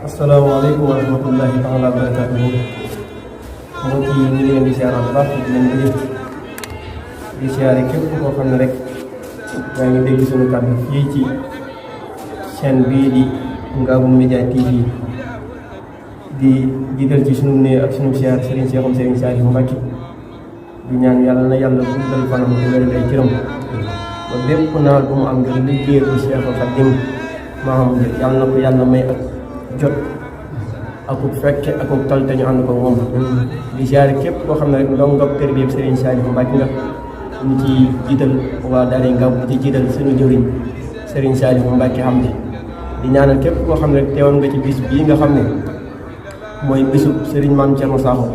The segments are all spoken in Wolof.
asalaamaaleykum wa rahmatullahi taala wa barakatuhu. mbokk yi ñu ngi leen di siyaare bu baax di leen di siyaare képp koo xam ne rek yaa ngi dégg suñu kàddu fii ci chaîne bii di Ngabou Média TV di jiital ci sunu nuyu ak sunu siyaare Serigne Cheikhoum Serigne Saliou Mbacké di ñaan yàlla na yàlla guddal fanam di wéral ay cëram ba bépp naal bu mu am ngir liggéeyal ko Cheikhul Khadim maam yàlla na ko yàlla may ak jot akub fekke akub tal te ñu ànd ko moom di siyaare képp koo xam ne rek ndongo kër bi Serigne Saliou Mbacké nga ñu ci jiital waa daara Ngabou ci jiital suñu jëriñ Serigne Saliou Mbacké xam di ñaanal képp koo xam ne rek teewoon nga ci bis bii nga xam ne mooy bisu Serigne Mame Thierno Sakho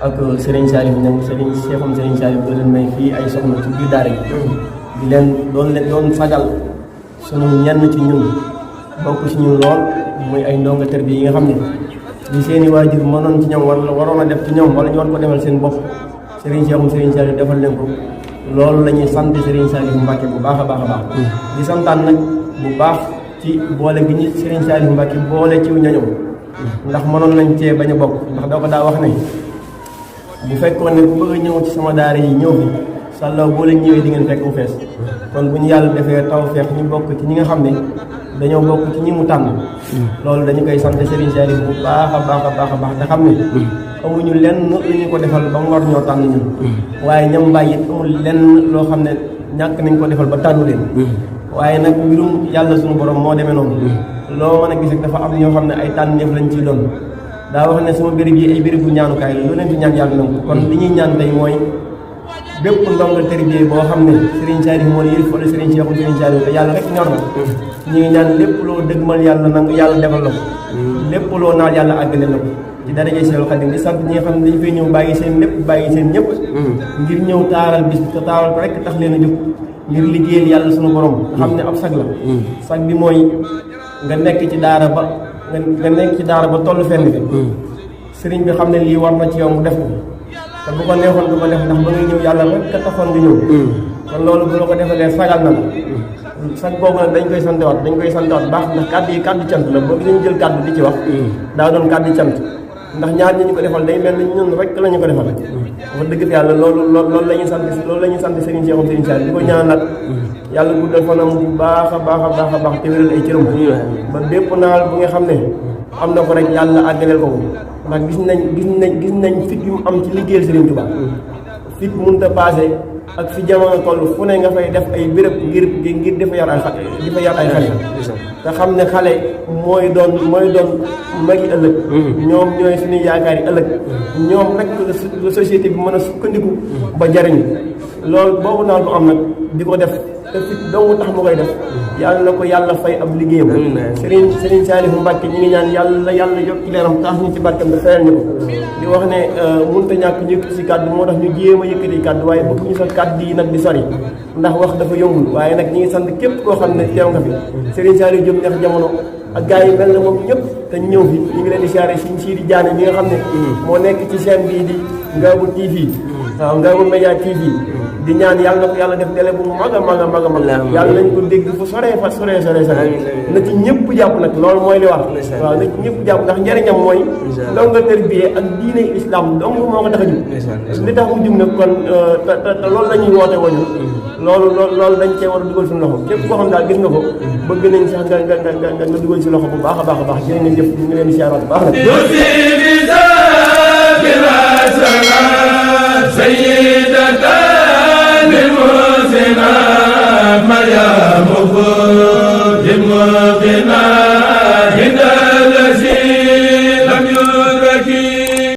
ak Serigne Saliou ñoom Serigne Cheikhoum Serigne Saliou doo leen may fii ay soxna ci biir daara gi di leen doon sagal sunu ñenn ci ñun bokk ci ñun lool muy ay ndongo tër bi yi nga xam ne li seeni waajur mënoon ci ñoom wala waroon a def ci ñoom wala ñu war ko defal seen bopp Serigne Cheikhoum Serigne Saliou defal leen ko loolu la ñuy sant Serigne Saliou Mbacké bu baax a baax a baax di santaan nag bu baax ci boole gi ñu Serigne Saliou Mbacké boole ci ñoñom ndax mënoon nañ cee bañ a bokk ndax doo ko daa wax ne bu fekkoon ne bu bëgg a ñëw ci sama daara yi ñëw fi sàllaw boo leen ñëwee di ngeen fekk mu fees kon bu ñu yàlla defee tawfeex ñu bokk ci ñi nga xam ne dañoo bokk ci ñi mu tànn loolu dañu koy sant Serigne Saliou bu baax a baax a baax a baax te xam ne amuñu lenn lu ñu ko defal ba mu war ñoo tànn ñun waaye ñam bàyyi it amul lenn loo xam ne ñàkk nañ ko defal ba tànnu leen waaye nag mbirum yàlla suñu borom moo demee noonu loo mën a gis rek dafa am ñoo xam ne ay tànneef lañ ciy doon daa wax ne sama béréb yi ay bérébu ñaanukaay la lu leen fi ñaan yàlla nangu kon li ñuy ñaan tey mooy bépp ndongo tërbiye boo xam ne Serigne Saliou moo la yëlif wala Serigne Cheikhoum Serigne Saliou te yàlla rek ñor na ñu ngi ñaan lépp loo dëgmal yàlla nangu yàlla defal la ko lépp loo naal yàlla àggale la ko ci daraja Cheikhul Khadim di sant ñi nga xam ne dañu fay ñëw bàyyi seen lépp bàyyi seen ñëpp ngir ñëw taaral bis te taaral ko rek tax leen a jóg ngir liggéeyal yàlla suñu borom nga xam ne ab sag la sag bi mooy nga nekk ci daara ba nga nekk ci daara ba tollu fenn bi sëriñ bi xam ne lii war na ci yow mu def ko te bu ko neexoon du ko def ndax ba ngay ñëw yàlla rek ka taxoon nga ñëw kon loolu bu la ko defalee sagal na la sag boobu nag dañ koy santewaat baax ndax kàddu yi kàddu cant la boo dañu jël kàddu di ci wax daa doon kàddu cant ndax ñaar ñi ñu ko defal day mel ni ñun rek la ñu ko defal wax dëgg yàlla loolu la ñuy sant Serigne Cheikhoum Serigne Saliou di ko ñaanal yàlla guddal fanam bu baax a baax a baax a baax te wéral ay cëram ba bépp naal bu nga xam ne am na ko rek yàlla àggaleel ko ndax gis nañ fit bi mu am ci liggéeyal Serigne Touba fit mënut a passé ak fi jamono toll fu ne nga fay def ay béréb ngir dafa yar ay xale te xam ne xale mooy doon magi ëllëg ñoom ñooy suñuy yaakaar yi ëllëg ñoom rek la société bi mën a sukkandiku ba jariñ loolu boobu naan lu am nag di ko def te fit dong tax mu koy def yàlla na ko yàlla fay ab liggéeyam Serigne Saliou Mbacké ñi ngi ñaan yàlla yokk ci leeram tax ñu ci barkam da fayal ñu ko di wax ne mënut a ñàkk ñu yëkkati si kàddu moo tax ñu jéem a yëkkati kàddu waaye bëgg ñu sa kàddu yi nag di sori ndax wax dafa yombul waaye nag ñi ngi sant képp koo xam ne teew nga fi Serigne Saliou Diop Neex Jamono ak gars yi mel na moom ñëpp te ñëw fi ñu ngi leen di siyaare Serigne Sidi Diané mi nga xam ne moo nekk ci chaîne bii di Ngabou TV waaw Ngabou Média TV di ñaan yàlla na ko yàlla def télé bu mag a mag a mag a mag yàlla nañ ko dégg fu sore na ci ñëpp jàpp nag loolu mooy li wax waaw na ci ñëpp jàpp ndax njëriñam mooy ndongo tërbiye ak diine islam dong moo ko tax a jug li tax mu jug nag kon te loolu la ñuy woote woñu loolu dañ cee war a dugal suñu loxo képp koo xam daal gis nga ko bëgg nañ sax nga dugal si loxo bu baax a baax a baax jërë ngeen jëf ñu ngi leen di siyaare bu baax nag مريم